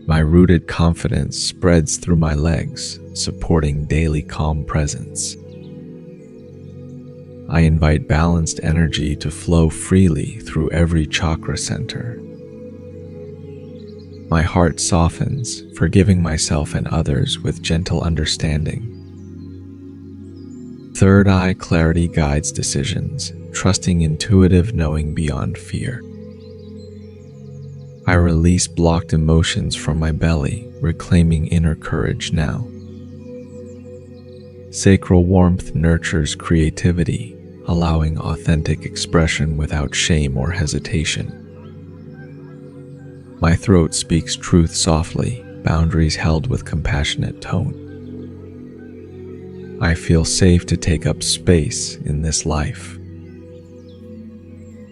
My rooted confidence spreads through my legs, supporting daily calm presence. I invite balanced energy to flow freely through every chakra center. My heart softens, forgiving myself and others with gentle understanding. Third eye clarity guides decisions, trusting intuitive knowing beyond fear. I release blocked emotions from my belly, reclaiming inner courage now. Sacral warmth nurtures creativity, allowing authentic expression without shame or hesitation. My throat speaks truth softly, boundaries held with compassionate tone. I feel safe to take up space in this life.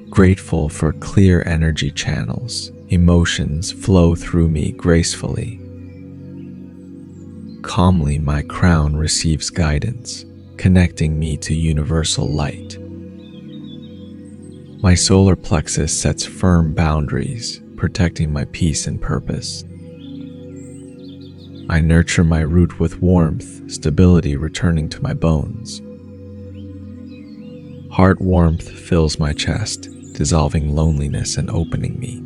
Grateful for clear energy channels, emotions flow through me gracefully. Calmly, my crown receives guidance, connecting me to universal light. My solar plexus sets firm boundaries, protecting my peace and purpose. I nurture my root with warmth, stability returning to my bones. Heart warmth fills my chest, dissolving loneliness and opening me.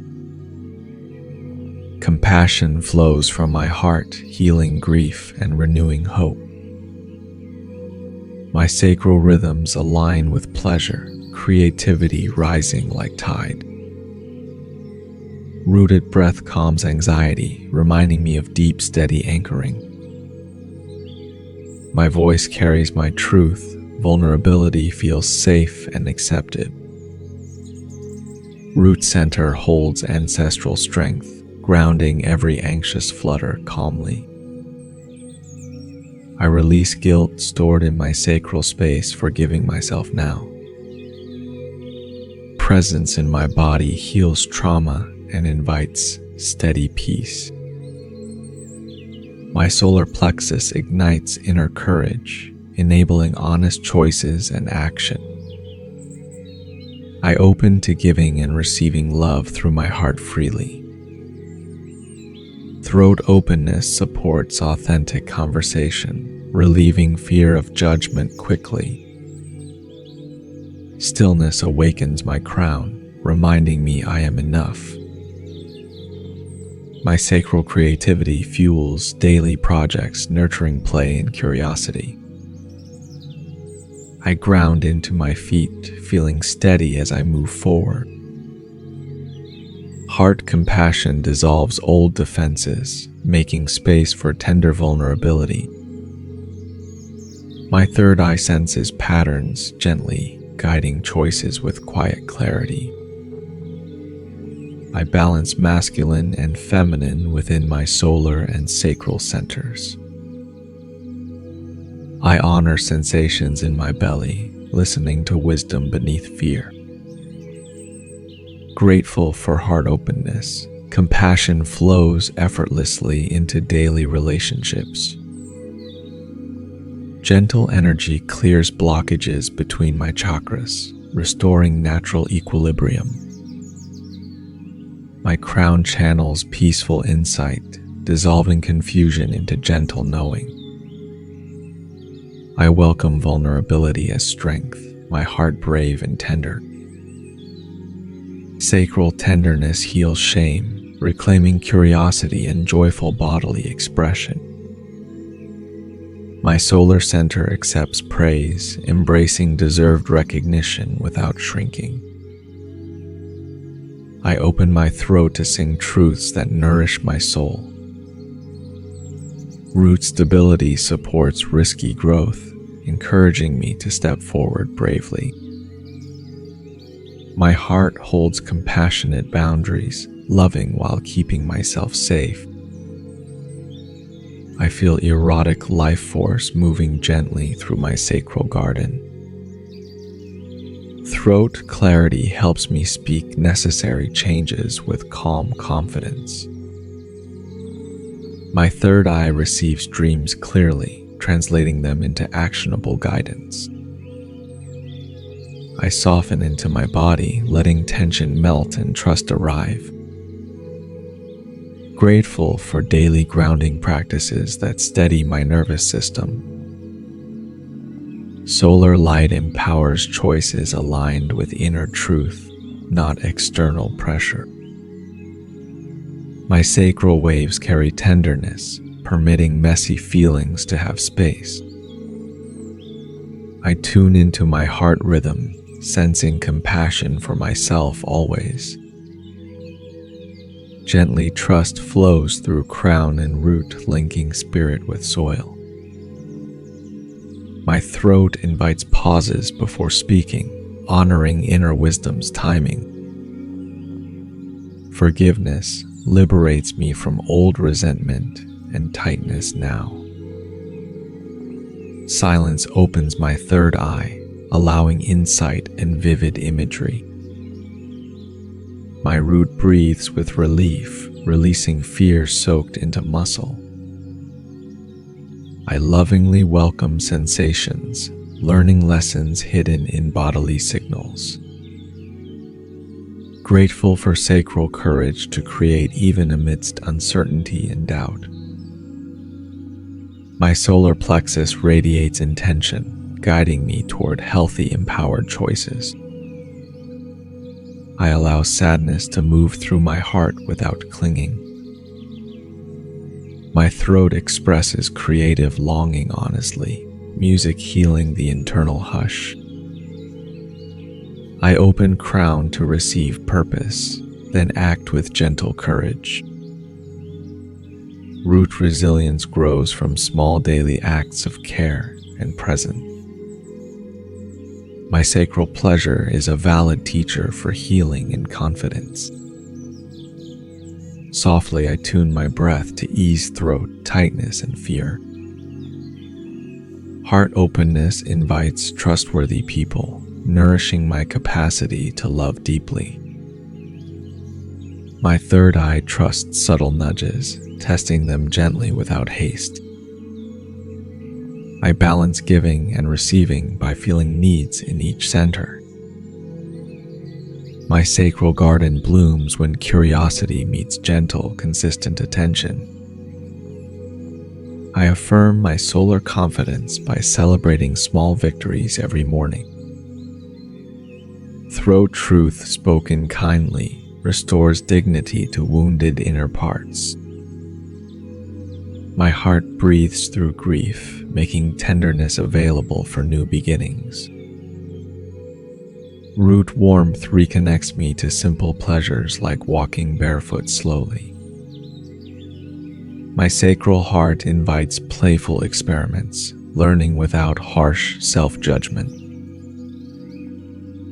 Compassion flows from my heart, healing grief and renewing hope. My sacral rhythms align with pleasure, creativity rising like tide. Rooted breath calms anxiety, reminding me of deep, steady anchoring. My voice carries my truth, vulnerability feels safe and accepted. Root center holds ancestral strength, grounding every anxious flutter calmly. I release guilt stored in my sacral space, forgiving myself now. Presence in my body heals trauma and invites steady peace. My solar plexus ignites inner courage, enabling honest choices and action. I open to giving and receiving love through my heart freely. Throat openness supports authentic conversation, relieving fear of judgment quickly. Stillness awakens my crown, reminding me I am enough. My sacral creativity fuels daily projects, nurturing play and curiosity. I ground into my feet, feeling steady as I move forward. Heart compassion dissolves old defenses, making space for tender vulnerability. My third eye senses patterns, gently guiding choices with quiet clarity. I balance masculine and feminine within my solar and sacral centers. I honor sensations in my belly, listening to wisdom beneath fear. Grateful for heart openness, compassion flows effortlessly into daily relationships. Gentle energy clears blockages between my chakras, restoring natural equilibrium. My crown channels peaceful insight, dissolving confusion into gentle knowing. I welcome vulnerability as strength, my heart brave and tender. Sacral tenderness heals shame, reclaiming curiosity and joyful bodily expression. My solar center accepts praise, embracing deserved recognition without shrinking. I open my throat to sing truths that nourish my soul. Root stability supports risky growth, encouraging me to step forward bravely. My heart holds compassionate boundaries, loving while keeping myself safe. I feel erotic life force moving gently through my sacral garden. Throat clarity helps me speak necessary changes with calm confidence. My third eye receives dreams clearly, translating them into actionable guidance. I soften into my body, letting tension melt and trust arrive. Grateful for daily grounding practices that steady my nervous system. Solar light empowers choices aligned with inner truth, not external pressure. My sacral waves carry tenderness, permitting messy feelings to have space. I tune into my heart rhythm, sensing compassion for myself always. Gently trust flows through crown and root, linking spirit with soil. My throat invites pauses before speaking, honoring inner wisdom's timing. Forgiveness liberates me from old resentment and tightness now. Silence opens my third eye, allowing insight and vivid imagery. My root breathes with relief, releasing fear soaked into muscle. I lovingly welcome sensations, learning lessons hidden in bodily signals. Grateful for sacral courage to create even amidst uncertainty and doubt. My solar plexus radiates intention, guiding me toward healthy, empowered choices. I allow sadness to move through my heart without clinging. My throat expresses creative longing honestly, music healing the internal hush. I open crown to receive purpose, then act with gentle courage. Root resilience grows from small daily acts of care and presence. My sacral pleasure is a valid teacher for healing and confidence. Softly, I tune my breath to ease throat tightness and fear. Heart openness invites trustworthy people, nourishing my capacity to love deeply. My third eye trusts subtle nudges, testing them gently without haste. I balance giving and receiving by feeling needs in each center. My sacral garden blooms when curiosity meets gentle, consistent attention. I affirm my solar confidence by celebrating small victories every morning. Throat truth spoken kindly restores dignity to wounded inner parts. My heart breathes through grief, making tenderness available for new beginnings. Root warmth reconnects me to simple pleasures like walking barefoot slowly. My sacral heart invites playful experiments, learning without harsh self-judgment.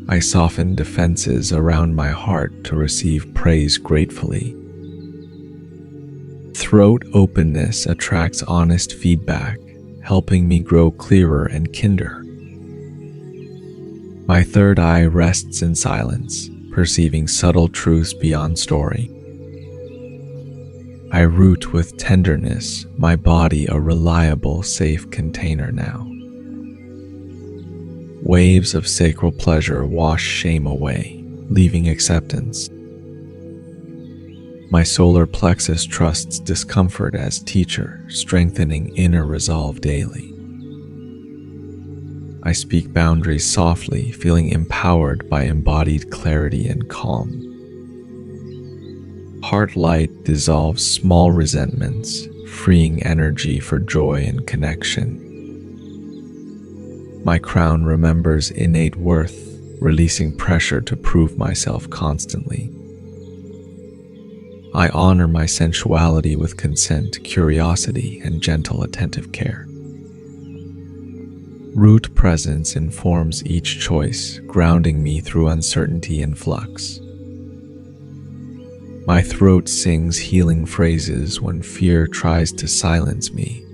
I soften defenses around my heart to receive praise gratefully. Throat openness attracts honest feedback, helping me grow clearer and kinder. My third eye rests in silence, perceiving subtle truths beyond story. I root with tenderness, my body a reliable, safe container now. Waves of sacral pleasure wash shame away, leaving acceptance. My solar plexus trusts discomfort as teacher, strengthening inner resolve daily. I speak boundaries softly, feeling empowered by embodied clarity and calm. Heart light dissolves small resentments, freeing energy for joy and connection. My crown remembers innate worth, releasing pressure to prove myself constantly. I honor my sensuality with consent, curiosity, and gentle attentive care. Root presence informs each choice, grounding me through uncertainty and flux. My throat sings healing phrases when fear tries to silence me.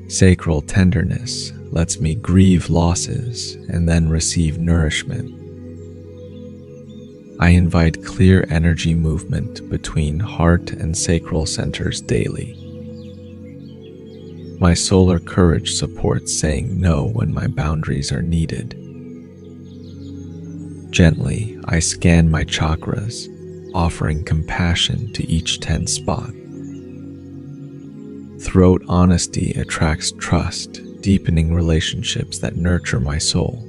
Sacral tenderness lets me grieve losses and then receive nourishment. I invite clear energy movement between heart and sacral centers daily. My solar courage supports saying no when my boundaries are needed. Gently, I scan my chakras, offering compassion to each tense spot. Throat honesty attracts trust, deepening relationships that nurture my soul.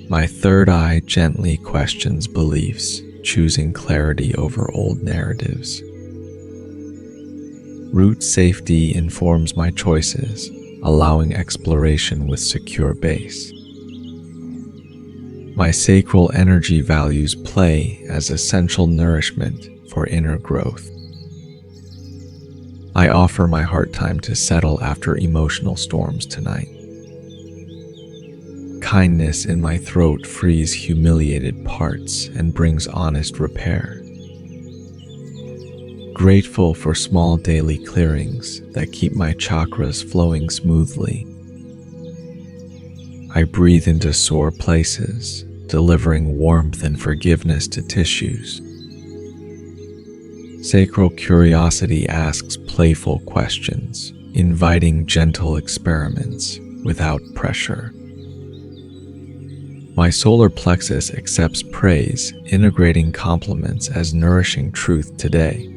My third eye gently questions beliefs, choosing clarity over old narratives. Root safety informs my choices, allowing exploration with secure base. My sacral energy values play as essential nourishment for inner growth. I offer my heart time to settle after emotional storms tonight. Kindness in my throat frees humiliated parts and brings honest repair. Grateful for small daily clearings that keep my chakras flowing smoothly. I breathe into sore places, delivering warmth and forgiveness to tissues. Sacral curiosity asks playful questions, inviting gentle experiments without pressure. My solar plexus accepts praise, integrating compliments as nourishing truth today.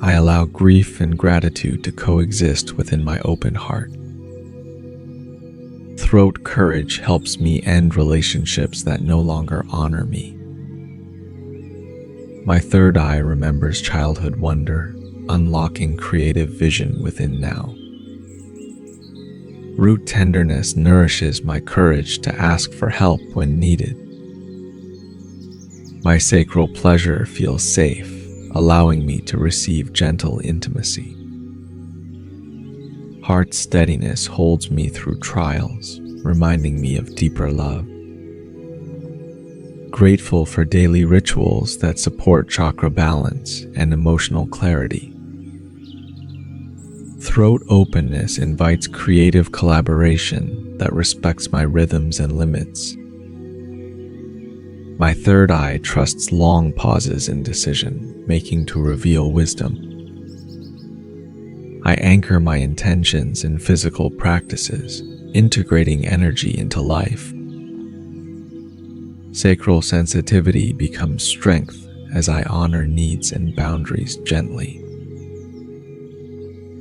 I allow grief and gratitude to coexist within my open heart. Throat courage helps me end relationships that no longer honor me. My third eye remembers childhood wonder, unlocking creative vision within now. Root tenderness nourishes my courage to ask for help when needed. My sacral pleasure feels safe, allowing me to receive gentle intimacy. Heart steadiness holds me through trials, reminding me of deeper love. Grateful for daily rituals that support chakra balance and emotional clarity. Throat openness invites creative collaboration that respects my rhythms and limits. My third eye trusts long pauses in decision, making to reveal wisdom. I anchor my intentions in physical practices, integrating energy into life. Sacral sensitivity becomes strength as I honor needs and boundaries gently.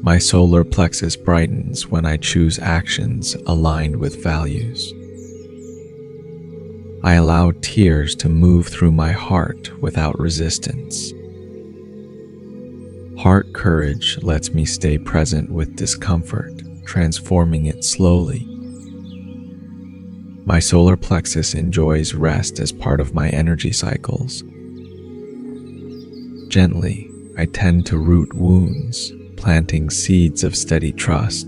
My solar plexus brightens when I choose actions aligned with values. I allow tears to move through my heart without resistance. Heart courage lets me stay present with discomfort, transforming it slowly. My solar plexus enjoys rest as part of my energy cycles. Gently, I tend to root wounds, planting seeds of steady trust.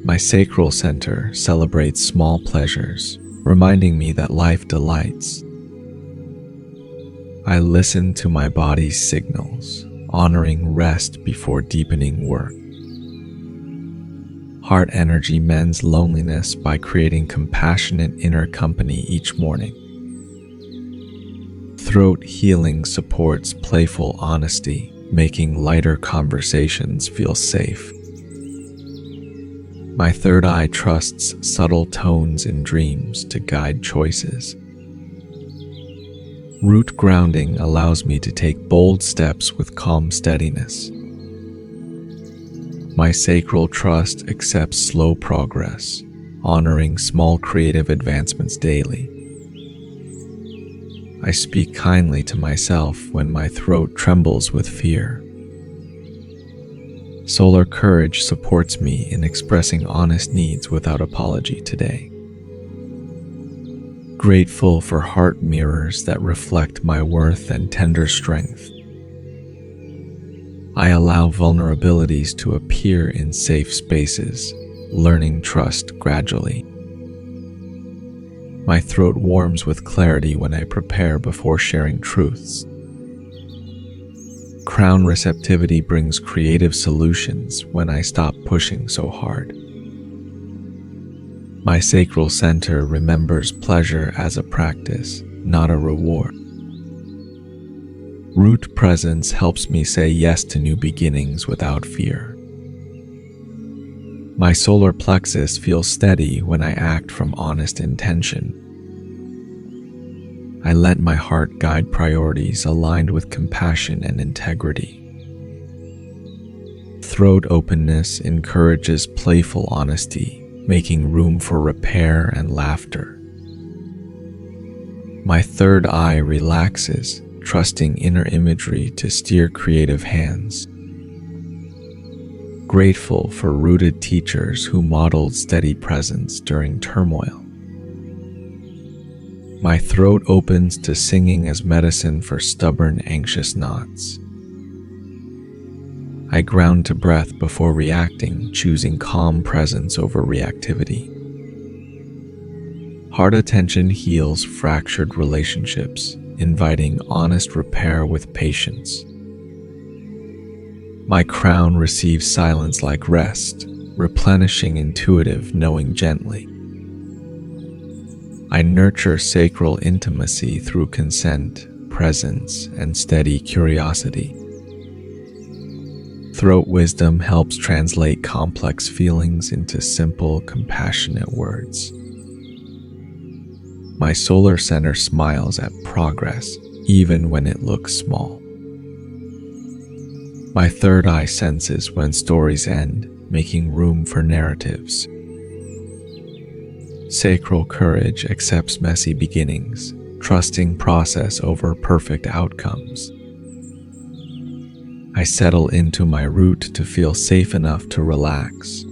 My sacral center celebrates small pleasures, reminding me that life delights. I listen to my body's signals, honoring rest before deepening work. Heart energy mends loneliness by creating compassionate inner company each morning. Throat healing supports playful honesty, making lighter conversations feel safe. My third eye trusts subtle tones in dreams to guide choices. Root grounding allows me to take bold steps with calm steadiness. My sacral trust accepts slow progress, honoring small creative advancements daily. I speak kindly to myself when my throat trembles with fear. Solar courage supports me in expressing honest needs without apology today. Grateful for heart mirrors that reflect my worth and tender strength. I allow vulnerabilities to appear in safe spaces, learning trust gradually. My throat warms with clarity when I prepare before sharing truths. Crown receptivity brings creative solutions when I stop pushing so hard. My sacral center remembers pleasure as a practice, not a reward. Root presence helps me say yes to new beginnings without fear. My solar plexus feels steady when I act from honest intention. I let my heart guide priorities aligned with compassion and integrity. Throat openness encourages playful honesty, making room for repair and laughter. My third eye relaxes, trusting inner imagery to steer creative hands. Grateful for rooted teachers who modeled steady presence during turmoil. My throat opens to singing as medicine for stubborn, anxious knots. I ground to breath before reacting, choosing calm presence over reactivity. Heart attention heals fractured relationships, inviting honest repair with patience. My crown receives silence like rest, replenishing intuitive knowing gently. I nurture sacral intimacy through consent, presence, and steady curiosity. Throat wisdom helps translate complex feelings into simple, compassionate words. My solar center smiles at progress, even when it looks small. My third eye senses when stories end, making room for narratives. Sacral courage accepts messy beginnings, trusting process over perfect outcomes. I settle into my root to feel safe enough to relax.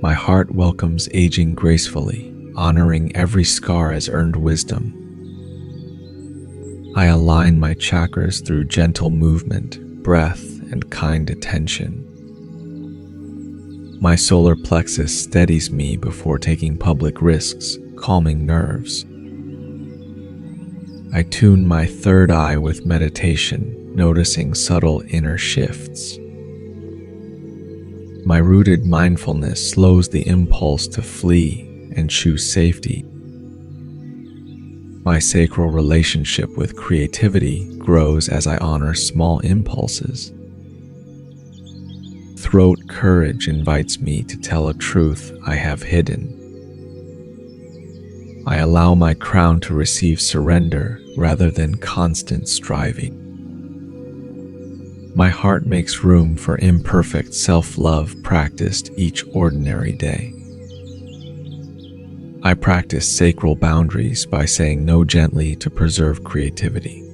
My heart welcomes aging gracefully, honoring every scar as earned wisdom. I align my chakras through gentle movement, breath, and kind attention. My solar plexus steadies me before taking public risks, calming nerves. I tune my third eye with meditation, noticing subtle inner shifts. My rooted mindfulness slows the impulse to flee and choose safety. My sacral relationship with creativity grows as I honor small impulses. Throat courage invites me to tell a truth I have hidden. I allow my crown to receive surrender rather than constant striving. My heart makes room for imperfect self-love practiced each ordinary day. I practice sacral boundaries by saying no gently to preserve creativity.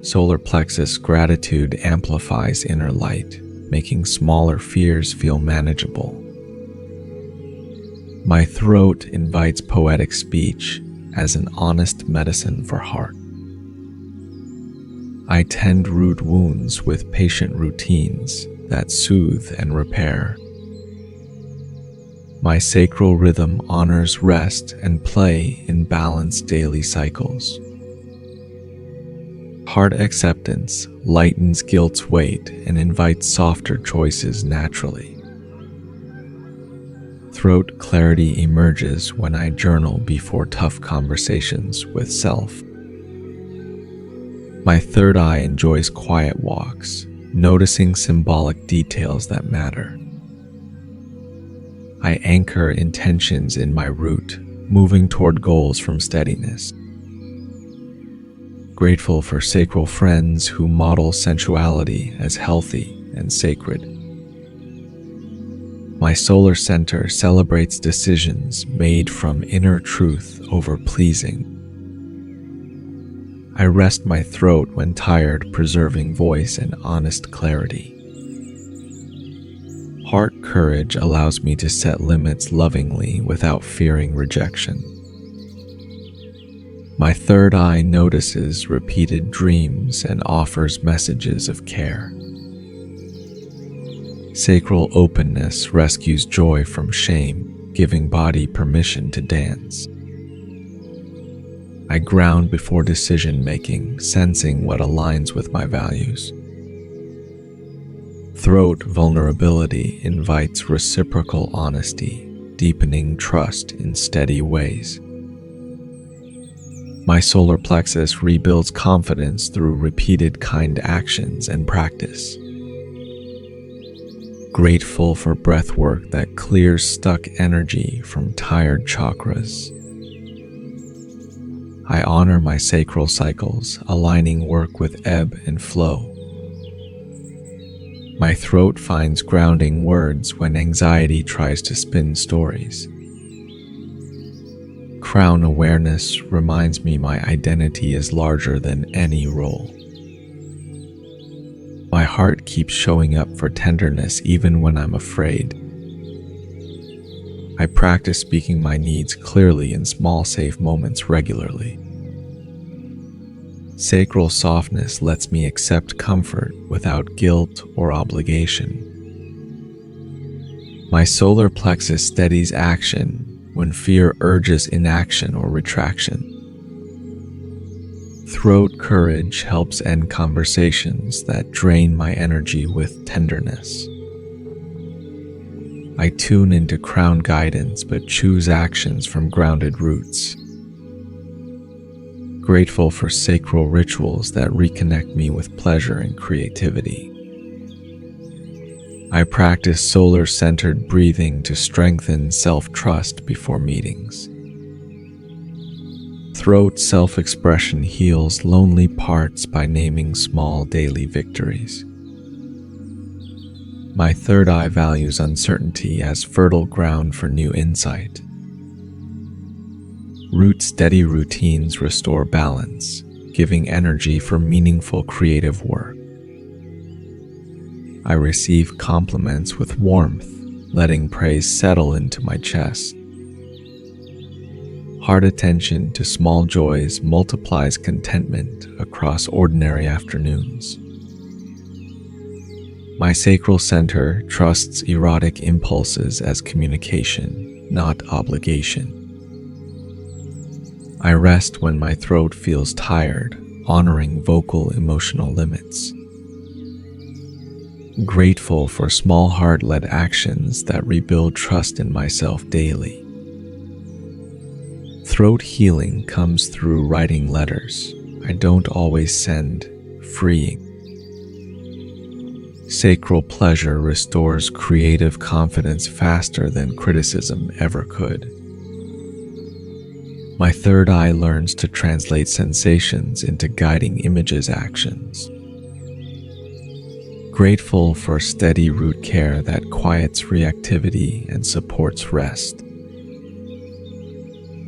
Solar plexus gratitude amplifies inner light, making smaller fears feel manageable. My throat invites poetic speech as an honest medicine for heart. I tend root wounds with patient routines that soothe and repair. My sacral rhythm honors rest and play in balanced daily cycles. Heart acceptance lightens guilt's weight and invites softer choices naturally. Throat clarity emerges when I journal before tough conversations with self. My third eye enjoys quiet walks, noticing symbolic details that matter. I anchor intentions in my root, moving toward goals from steadiness. Grateful for sacral friends who model sensuality as healthy and sacred. My solar center celebrates decisions made from inner truth over pleasing. I rest my throat when tired, preserving voice and honest clarity. Heart courage allows me to set limits lovingly without fearing rejection. My third eye notices repeated dreams and offers messages of care. Sacral openness rescues joy from shame, giving body permission to dance. I ground before decision-making, sensing what aligns with my values. Throat vulnerability invites reciprocal honesty, deepening trust in steady ways. My solar plexus rebuilds confidence through repeated kind actions and practice. Grateful for breath work that clears stuck energy from tired chakras. I honor my sacral cycles, aligning work with ebb and flow. My throat finds grounding words when anxiety tries to spin stories. Crown awareness reminds me my identity is larger than any role. My heart keeps showing up for tenderness even when I'm afraid. I practice speaking my needs clearly in small, safe moments regularly. Sacral softness lets me accept comfort without guilt or obligation. My solar plexus steadies action when fear urges inaction or retraction. Throat courage helps end conversations that drain my energy with tenderness. I tune into crown guidance but choose actions from grounded roots. Grateful for sacral rituals that reconnect me with pleasure and creativity. I practice solar-centered breathing to strengthen self-trust before meetings. Throat self-expression heals lonely parts by naming small daily victories. My third eye values uncertainty as fertile ground for new insight. Root-steady routines restore balance, giving energy for meaningful creative work. I receive compliments with warmth, letting praise settle into my chest. Heart attention to small joys multiplies contentment across ordinary afternoons. My sacral center trusts erotic impulses as communication, not obligation. I rest when my throat feels tired, honoring vocal emotional limits. Grateful for small heart-led actions that rebuild trust in myself daily. Throat healing comes through writing letters I don't always send, freeing. Sacral pleasure restores creative confidence faster than criticism ever could. My third eye learns to translate sensations into guiding images actions. Grateful for steady root care that quiets reactivity and supports rest.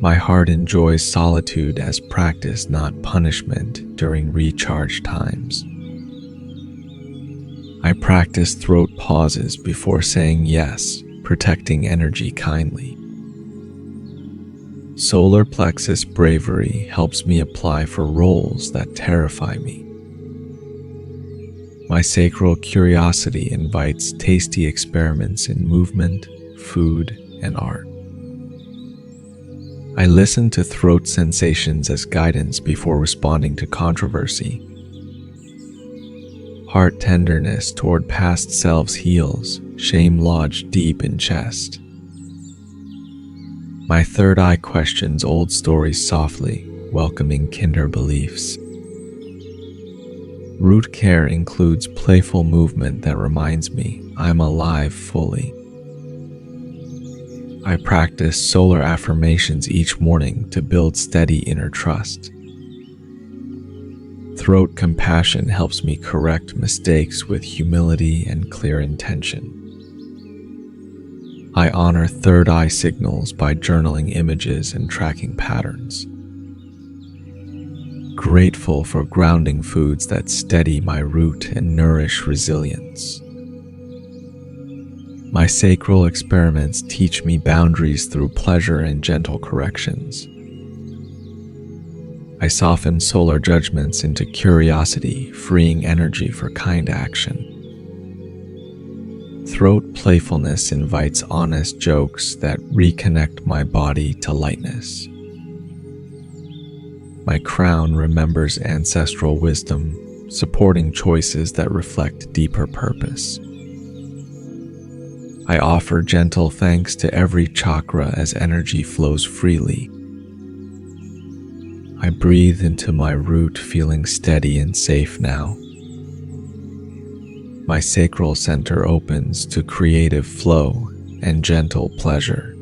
My heart enjoys solitude as practice, not punishment, during recharge times. I practice throat pauses before saying yes, protecting energy kindly. Solar plexus bravery helps me apply for roles that terrify me. My sacral curiosity invites tasty experiments in movement, food, and art. I listen to throat sensations as guidance before responding to controversy. Heart tenderness toward past selves heals, shame lodged deep in chest. My third eye questions old stories softly, welcoming kinder beliefs. Root care includes playful movement that reminds me I'm alive fully. I practice solar affirmations each morning to build steady inner trust. Throat compassion helps me correct mistakes with humility and clear intention. I honor third eye signals by journaling images and tracking patterns. Grateful for grounding foods that steady my root and nourish resilience. My sacral experiments teach me boundaries through pleasure and gentle corrections. I soften solar judgments into curiosity, freeing energy for kind action. Throat playfulness invites honest jokes that reconnect my body to lightness. My crown remembers ancestral wisdom, supporting choices that reflect deeper purpose. I offer gentle thanks to every chakra as energy flows freely. I breathe into my root, feeling steady and safe now. My sacral center opens to creative flow and gentle pleasure.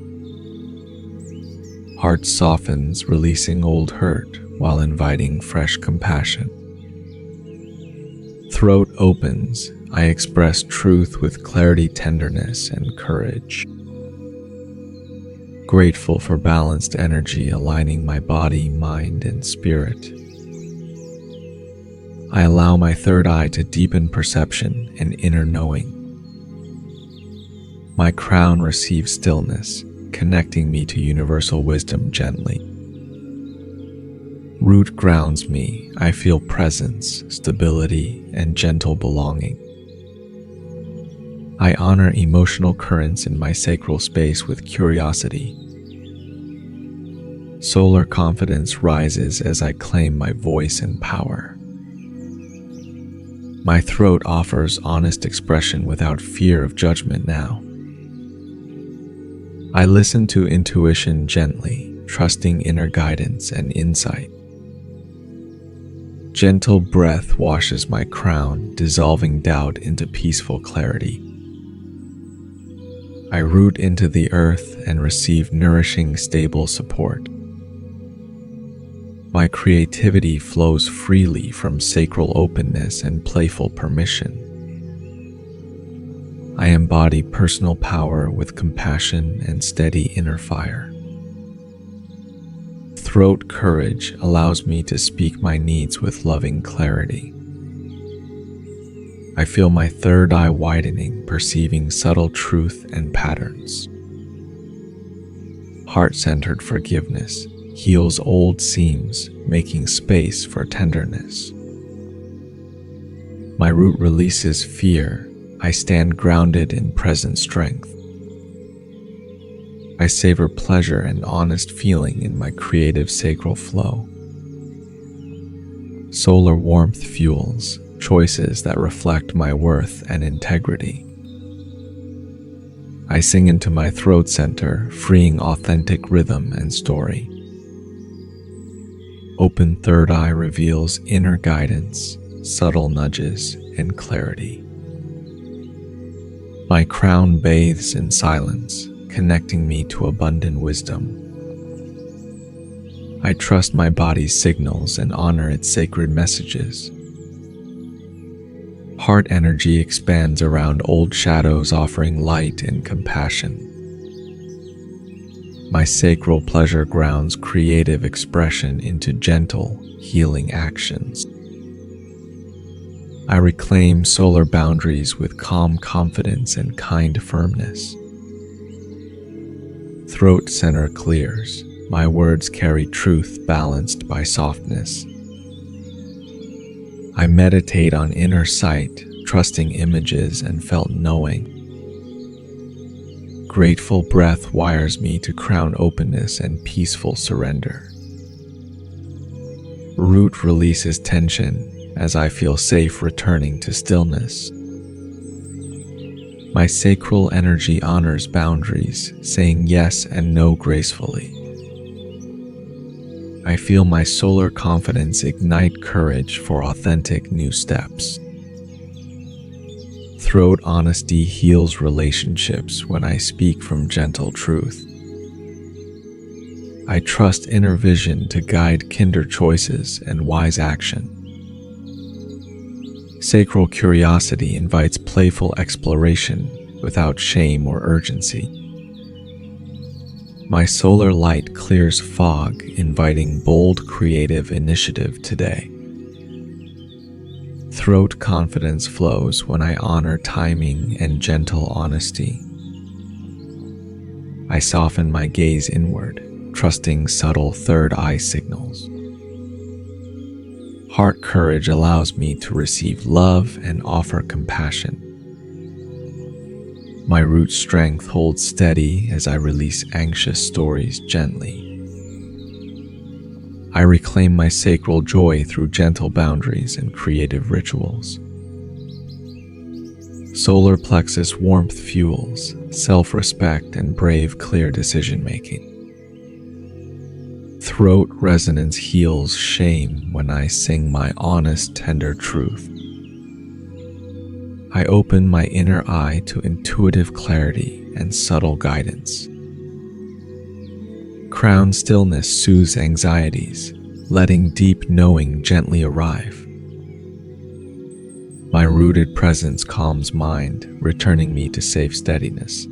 Heart softens, releasing old hurt, while inviting fresh compassion. Throat opens, I express truth with clarity, tenderness, and courage. Grateful for balanced energy aligning my body, mind, and spirit. I allow my third eye to deepen perception and inner knowing. My crown receives stillness, connecting me to universal wisdom gently. Root grounds me, I feel presence, stability, and gentle belonging. I honor emotional currents in my sacral space with curiosity. Solar confidence rises as I claim my voice and power. My throat offers honest expression without fear of judgment now. I listen to intuition gently, trusting inner guidance and insight. Gentle breath washes my crown, dissolving doubt into peaceful clarity. I root into the earth and receive nourishing, stable support. My creativity flows freely from sacral openness and playful permission. I embody personal power with compassion and steady inner fire. Throat courage allows me to speak my needs with loving clarity. I feel my third eye widening, perceiving subtle truth and patterns. Heart-centered forgiveness heals old seams, making space for tenderness. My root releases fear. I stand grounded in present strength. I savor pleasure and honest feeling in my creative sacral flow. Solar warmth fuels choices that reflect my worth and integrity. I sing into my throat center, freeing authentic rhythm and story. Open third eye reveals inner guidance, subtle nudges, and clarity. My crown bathes in silence, connecting me to abundant wisdom. I trust my body's signals and honor its sacred messages. Heart energy expands around old shadows, offering light and compassion. My sacral pleasure grounds creative expression into gentle, healing actions. I reclaim solar boundaries with calm confidence and kind firmness. Throat center clears. My words carry truth balanced by softness. I meditate on inner sight, trusting images and felt knowing. Grateful breath wires me to crown openness and peaceful surrender. Root releases tension as I feel safe returning to stillness. My sacral energy honors boundaries, saying yes and no gracefully. I feel my solar confidence ignite courage for authentic new steps. Throat honesty heals relationships when I speak from gentle truth. I trust inner vision to guide kinder choices and wise action. Sacral curiosity invites playful exploration without shame or urgency. My solar light clears fog, inviting bold creative initiative today. Throat confidence flows when I honor timing and gentle honesty. I soften my gaze inward, trusting subtle third eye signals. Heart courage allows me to receive love and offer compassion. My root strength holds steady as I release anxious stories gently. I reclaim my sacral joy through gentle boundaries and creative rituals. Solar plexus warmth fuels self-respect and brave, clear decision-making. Throat resonance heals shame when I sing my honest, tender truth. I open my inner eye to intuitive clarity and subtle guidance. Crown stillness soothes anxieties, letting deep knowing gently arrive. My rooted presence calms mind, returning me to safe steadiness.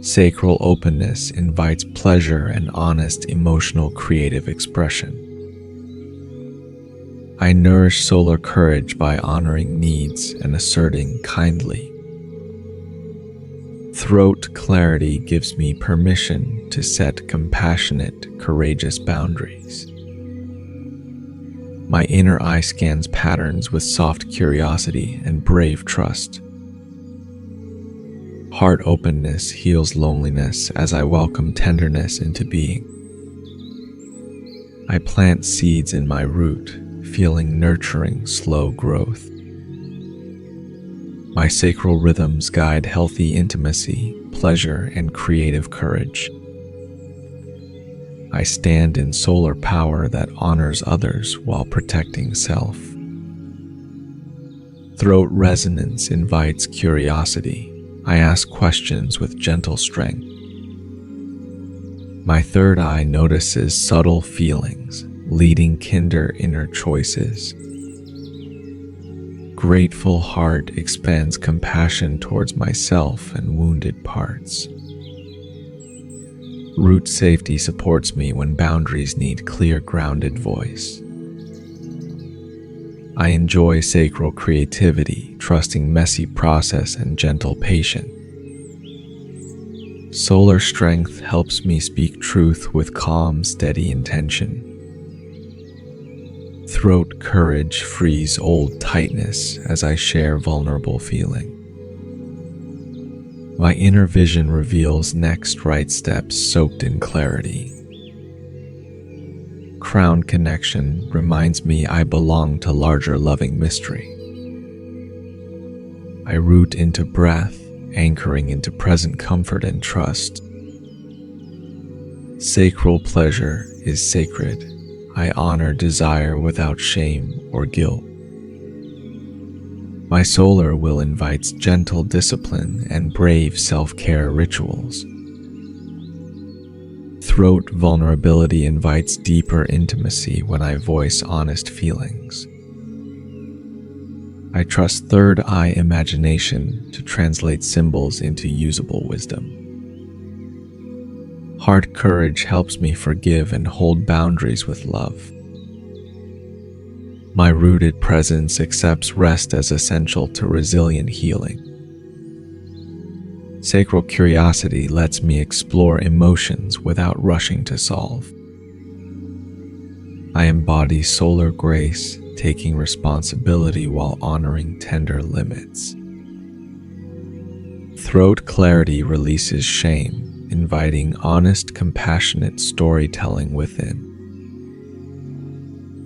Sacral openness invites pleasure and honest emotional creative expression. I nourish solar courage by honoring needs and asserting kindly. Throat clarity gives me permission to set compassionate, courageous boundaries. My inner eye scans patterns with soft curiosity and brave trust. Heart openness heals loneliness as I welcome tenderness into being. I plant seeds in my root, feeling nurturing, slow growth. My sacral rhythms guide healthy intimacy, pleasure, and creative courage. I stand in solar power that honors others while protecting self. Throat resonance invites curiosity. I ask questions with gentle strength. My third eye notices subtle feelings, leading kinder inner choices. Grateful heart expands compassion towards myself and wounded parts. Root safety supports me when boundaries need clear, grounded voice. I enjoy sacral creativity, trusting messy process and gentle patience. Solar strength helps me speak truth with calm, steady intention. Throat courage frees old tightness as I share vulnerable feeling. My inner vision reveals next right steps soaked in clarity. Crown connection reminds me I belong to larger loving mystery. I root into breath, anchoring into present comfort and trust. Sacral pleasure is sacred. I honor desire without shame or guilt. My solar will invites gentle discipline and brave self-care rituals. Throat vulnerability invites deeper intimacy when I voice honest feelings. I trust third eye imagination to translate symbols into usable wisdom. Heart courage helps me forgive and hold boundaries with love. My rooted presence accepts rest as essential to resilient healing. Sacral curiosity lets me explore emotions without rushing to solve. I embody solar grace, taking responsibility while honoring tender limits. Throat clarity releases shame, inviting honest, compassionate storytelling within.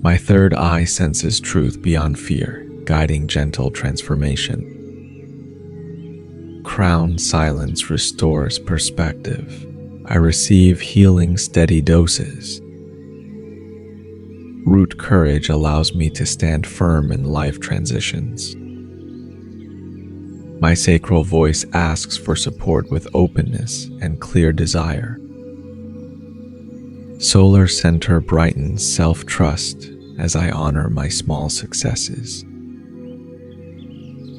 My third eye senses truth beyond fear, guiding gentle transformation. Crown silence restores perspective. I receive healing steady doses. Root courage allows me to stand firm in life transitions. My sacral voice asks for support with openness and clear desire. Solar center brightens self-trust as I honor my small successes.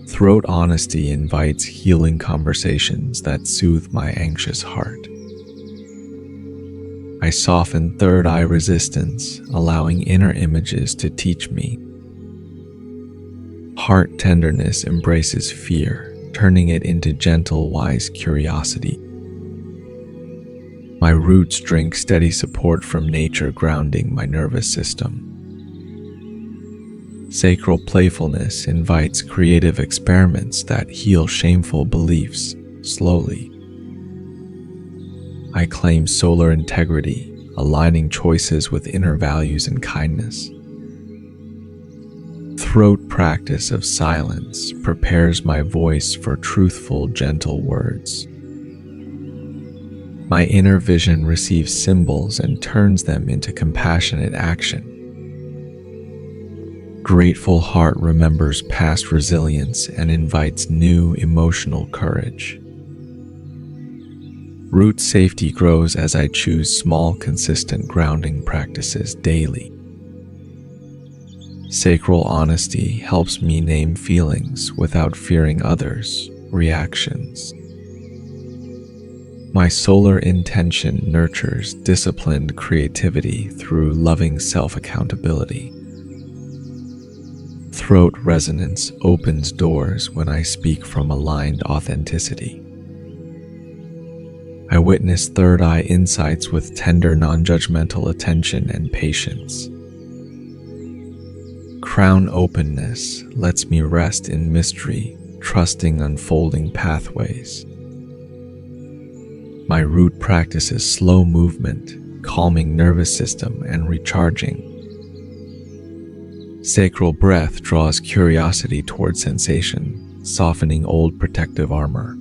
Throat honesty invites healing conversations that soothe my anxious heart. I soften third eye resistance, allowing inner images to teach me. Heart tenderness embraces fear, turning it into gentle, wise curiosity. My roots drink steady support from nature, grounding my nervous system. Sacral playfulness invites creative experiments that heal shameful beliefs slowly. I claim solar integrity, aligning choices with inner values and kindness. Throat practice of silence prepares my voice for truthful, gentle words. My inner vision receives symbols and turns them into compassionate action. Grateful heart remembers past resilience and invites new emotional courage. Root safety grows as I choose small, consistent grounding practices daily. Sacral honesty helps me name feelings without fearing others' reactions. My solar intention nurtures disciplined creativity through loving self-accountability. Throat resonance opens doors when I speak from aligned authenticity. I witness third eye insights with tender, non-judgmental attention and patience. Crown openness lets me rest in mystery, trusting unfolding pathways. My root practices slow movement, calming nervous system and recharging. Sacral breath draws curiosity toward sensation, softening old protective armor.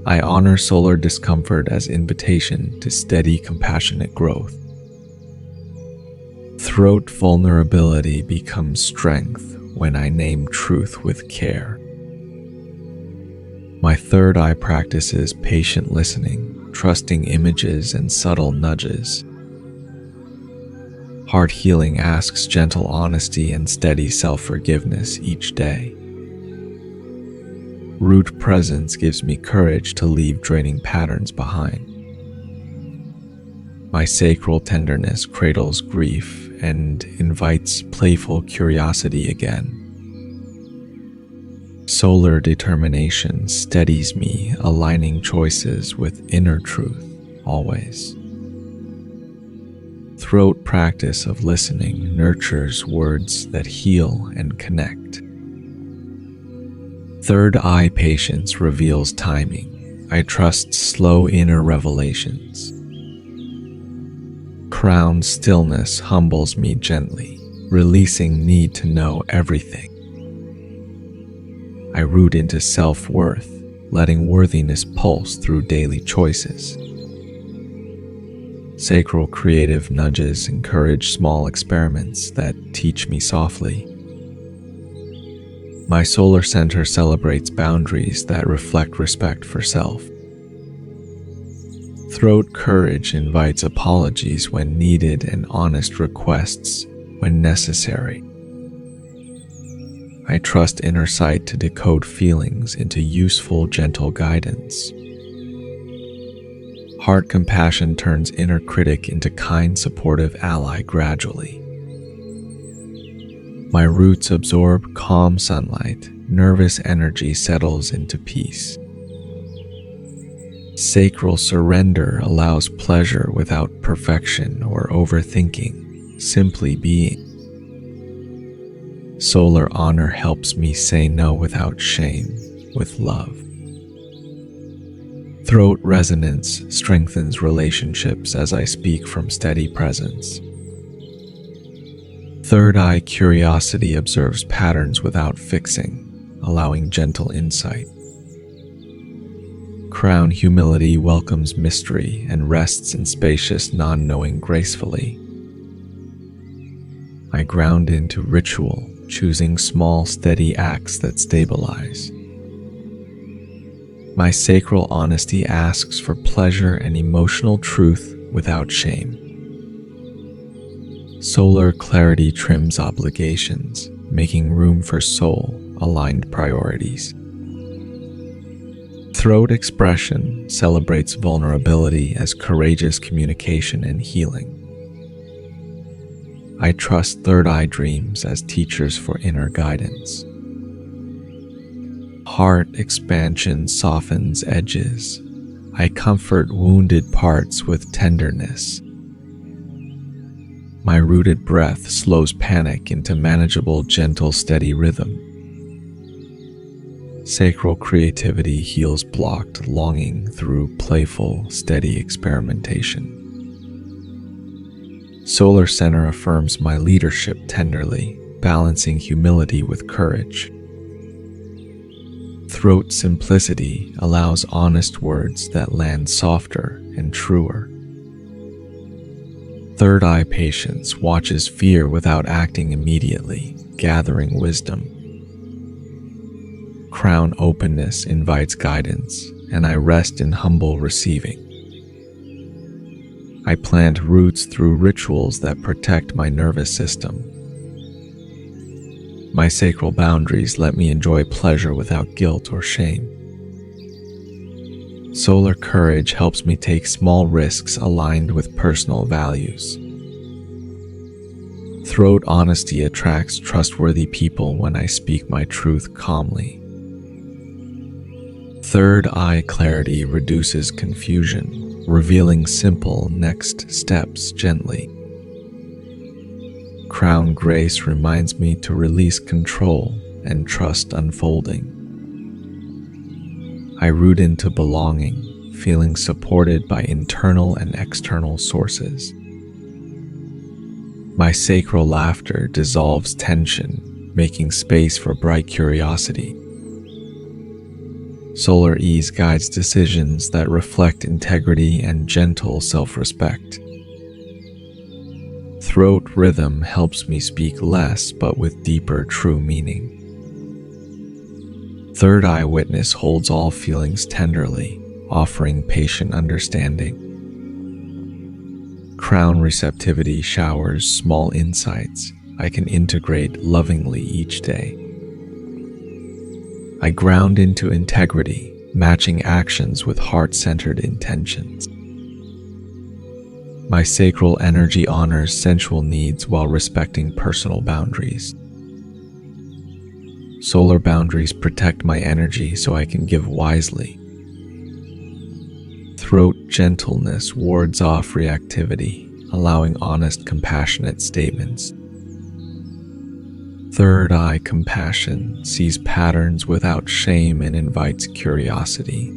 I honor solar discomfort as invitation to steady, compassionate growth. Throat vulnerability becomes strength when I name truth with care. My third eye practices patient listening, trusting images and subtle nudges. Heart healing asks gentle honesty and steady self-forgiveness each day. Root presence gives me courage to leave draining patterns behind. My sacral tenderness cradles grief and invites playful curiosity again. Solar determination steadies me, aligning choices with inner truth always. Throat practice of listening nurtures words that heal and connect. Third eye patience reveals timing. I trust slow inner revelations. Crown stillness humbles me gently, releasing need to know everything. I root into self-worth, letting worthiness pulse through daily choices. Sacral creative nudges encourage small experiments that teach me softly. My solar center celebrates boundaries that reflect respect for self. Throat courage invites apologies when needed and honest requests when necessary. I trust inner sight to decode feelings into useful, gentle guidance. Heart compassion turns inner critic into kind, supportive ally gradually. My roots absorb calm sunlight, nervous energy settles into peace. Sacral surrender allows pleasure without perfection or overthinking, simply being. Solar honor helps me say no without shame, with love. Throat resonance strengthens relationships as I speak from steady presence. Third eye curiosity observes patterns without fixing, allowing gentle insight. Crown humility welcomes mystery and rests in spacious non-knowing gracefully. I ground into ritual, choosing small, steady acts that stabilize. My sacral honesty asks for pleasure and emotional truth without shame. Solar clarity trims obligations, making room for soul-aligned priorities. Throat expression celebrates vulnerability as courageous communication and healing. I trust third eye dreams as teachers for inner guidance. Heart expansion softens edges. I comfort wounded parts with tenderness. My rooted breath slows panic into manageable, gentle, steady rhythm. Sacral creativity heals blocked longing through playful, steady experimentation. Solar center affirms my leadership tenderly, balancing humility with courage. Throat simplicity allows honest words that land softer and truer. Third eye patience watches fear without acting immediately, gathering wisdom. Crown openness invites guidance, and I rest in humble receiving. I plant roots through rituals that protect my nervous system. My sacral boundaries let me enjoy pleasure without guilt or shame. Solar courage helps me take small risks aligned with personal values. Throat honesty attracts trustworthy people when I speak my truth calmly. Third eye clarity reduces confusion, revealing simple next steps gently. Crown grace reminds me to release control and trust unfolding. I root into belonging, feeling supported by internal and external sources. My sacral laughter dissolves tension, making space for bright curiosity. Solar ease guides decisions that reflect integrity and gentle self-respect. Throat rhythm helps me speak less but with deeper true meaning. Third eye witness holds all feelings tenderly, offering patient understanding. Crown receptivity showers small insights I can integrate lovingly each day. I ground into integrity, matching actions with heart-centered intentions. My sacral energy honors sensual needs while respecting personal boundaries. Solar boundaries protect my energy so I can give wisely. Throat gentleness wards off reactivity, allowing honest, compassionate statements. Third eye compassion sees patterns without shame and invites curiosity.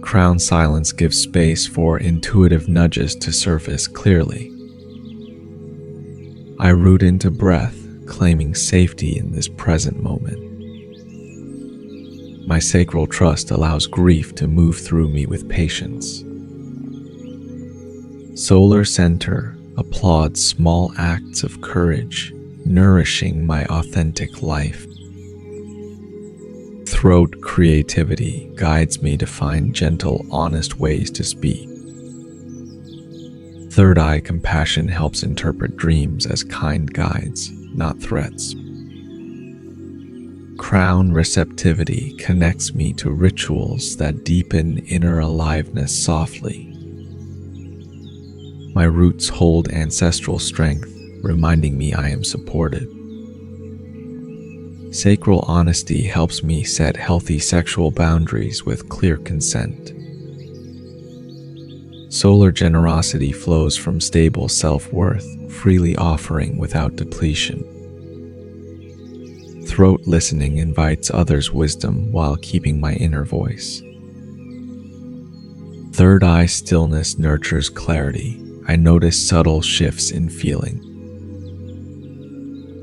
Crown silence gives space for intuitive nudges to surface clearly. I root into breath, claiming safety in this present moment. My sacral trust allows grief to move through me with patience. Solar center applauds small acts of courage, nourishing my authentic life. Throat creativity guides me to find gentle, honest ways to speak. Third eye compassion helps interpret dreams as kind guides, not threats. Crown receptivity connects me to rituals that deepen inner aliveness softly. My roots hold ancestral strength, reminding me I am supported. Sacral honesty helps me set healthy sexual boundaries with clear consent. Solar generosity flows from stable self-worth, freely offering without depletion. Throat listening invites others' wisdom while keeping my inner voice. Third eye stillness nurtures clarity. I notice subtle shifts in feeling.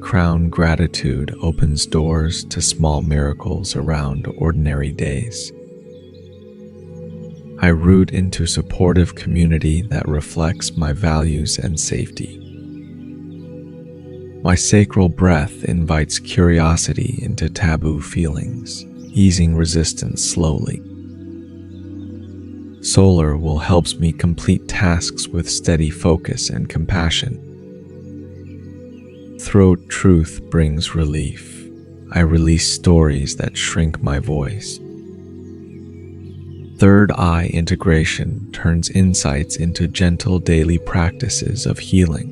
Crown gratitude opens doors to small miracles around ordinary days. I root into supportive community that reflects my values and safety. My sacral breath invites curiosity into taboo feelings, easing resistance slowly. Solar will help me complete tasks with steady focus and compassion. Throat truth brings relief. I release stories that shrink my voice. Third eye integration turns insights into gentle daily practices of healing.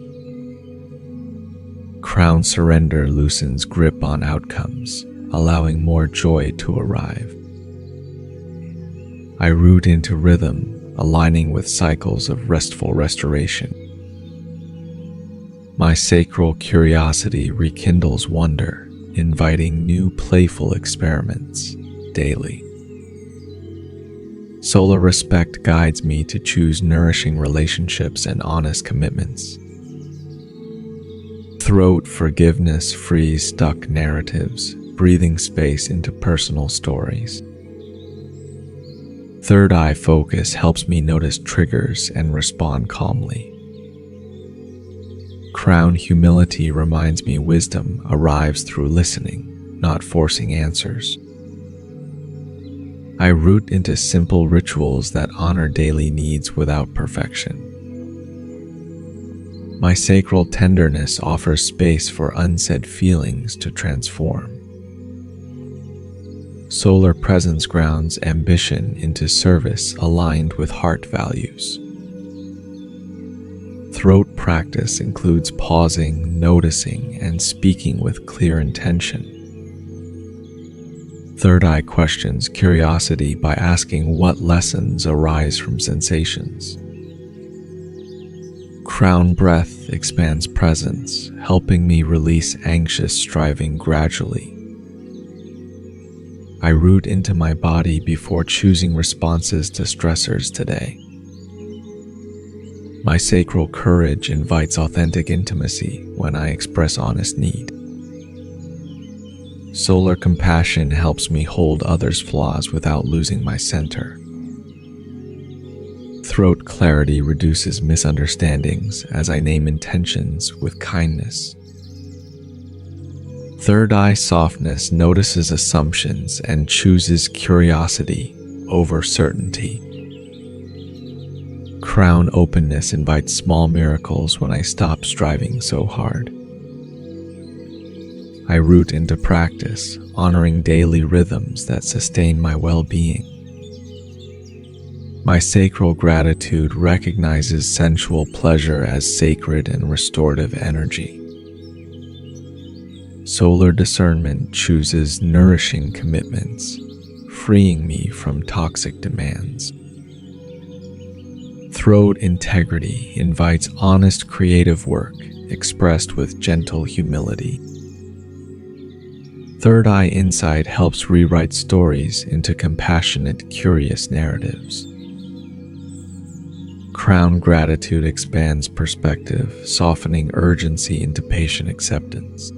Crown surrender loosens grip on outcomes, allowing more joy to arrive. I root into rhythm, aligning with cycles of restful restoration. My sacral curiosity rekindles wonder, inviting new playful experiments daily. Solar respect guides me to choose nourishing relationships and honest commitments. Throat forgiveness frees stuck narratives, breathing space into personal stories. Third eye focus helps me notice triggers and respond calmly. Crown humility reminds me wisdom arrives through listening, not forcing answers. I root into simple rituals that honor daily needs without perfection. My sacral tenderness offers space for unsaid feelings to transform. Solar presence grounds ambition into service aligned with heart values. Throat practice includes pausing, noticing, and speaking with clear intention. Third eye questions curiosity by asking what lessons arise from sensations. Crown breath expands presence, helping me release anxious striving gradually. I root into my body before choosing responses to stressors today. My sacral courage invites authentic intimacy when I express honest need. Solar compassion helps me hold others' flaws without losing my center. Throat clarity reduces misunderstandings as I name intentions with kindness. Third eye softness notices assumptions and chooses curiosity over certainty. Crown openness invites small miracles when I stop striving so hard. I root into practice, honoring daily rhythms that sustain my well-being. My sacral gratitude recognizes sensual pleasure as sacred and restorative energy. Solar discernment chooses nourishing commitments, freeing me from toxic demands. Throat integrity invites honest creative work expressed with gentle humility. Third eye insight helps rewrite stories into compassionate, curious narratives. Crown gratitude expands perspective, softening urgency into patient acceptance.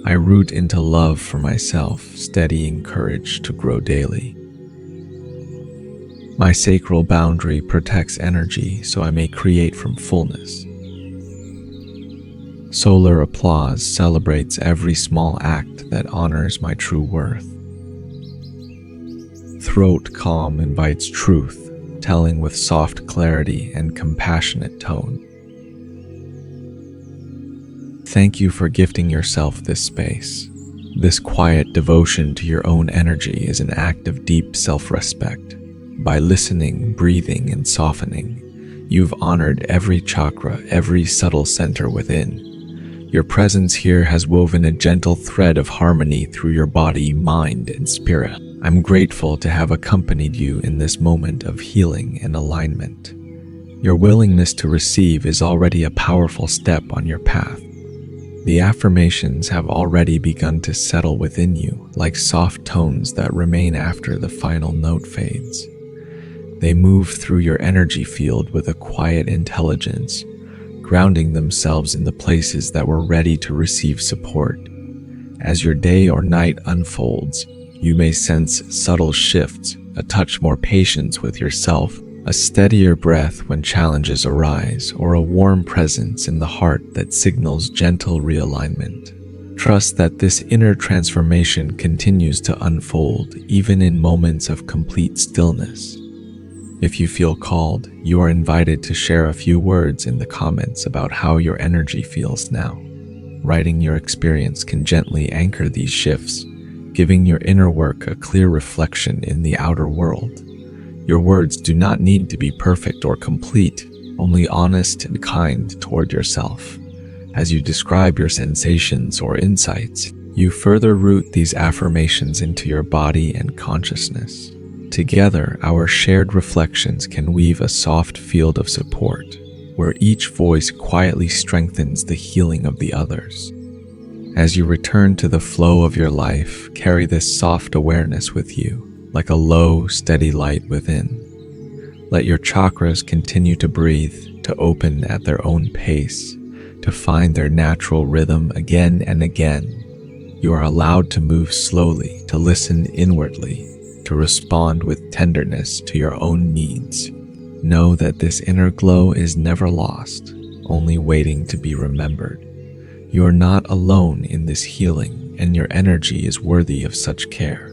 I root into love for myself, steadying courage to grow daily. My sacral boundary protects energy so I may create from fullness. Solar applause celebrates every small act that honors my true worth. Throat calm invites truth, telling with soft clarity and compassionate tone. Thank you for gifting yourself this space. This quiet devotion to your own energy is an act of deep self-respect. By listening, breathing, and softening, you've honored every chakra, every subtle center within. Your presence here has woven a gentle thread of harmony through your body, mind, and spirit. I'm grateful to have accompanied you in this moment of healing and alignment. Your willingness to receive is already a powerful step on your path. The affirmations have already begun to settle within you, like soft tones that remain after the final note fades. They move through your energy field with a quiet intelligence, grounding themselves in the places that were ready to receive support. As your day or night unfolds, you may sense subtle shifts, a touch more patience with yourself, a steadier breath when challenges arise, or a warm presence in the heart that signals gentle realignment. Trust that this inner transformation continues to unfold even in moments of complete stillness. If you feel called, you are invited to share a few words in the comments about how your energy feels now. Writing your experience can gently anchor these shifts, giving your inner work a clear reflection in the outer world. Your words do not need to be perfect or complete, only honest and kind toward yourself. As you describe your sensations or insights, you further root these affirmations into your body and consciousness. Together, our shared reflections can weave a soft field of support, where each voice quietly strengthens the healing of the others. As you return to the flow of your life, carry this soft awareness with you, like a low, steady light within. Let your chakras continue to breathe, to open at their own pace, to find their natural rhythm again and again. You are allowed to move slowly, to listen inwardly, to respond with tenderness to your own needs. Know that this inner glow is never lost, only waiting to be remembered. You are not alone in this healing, and your energy is worthy of such care.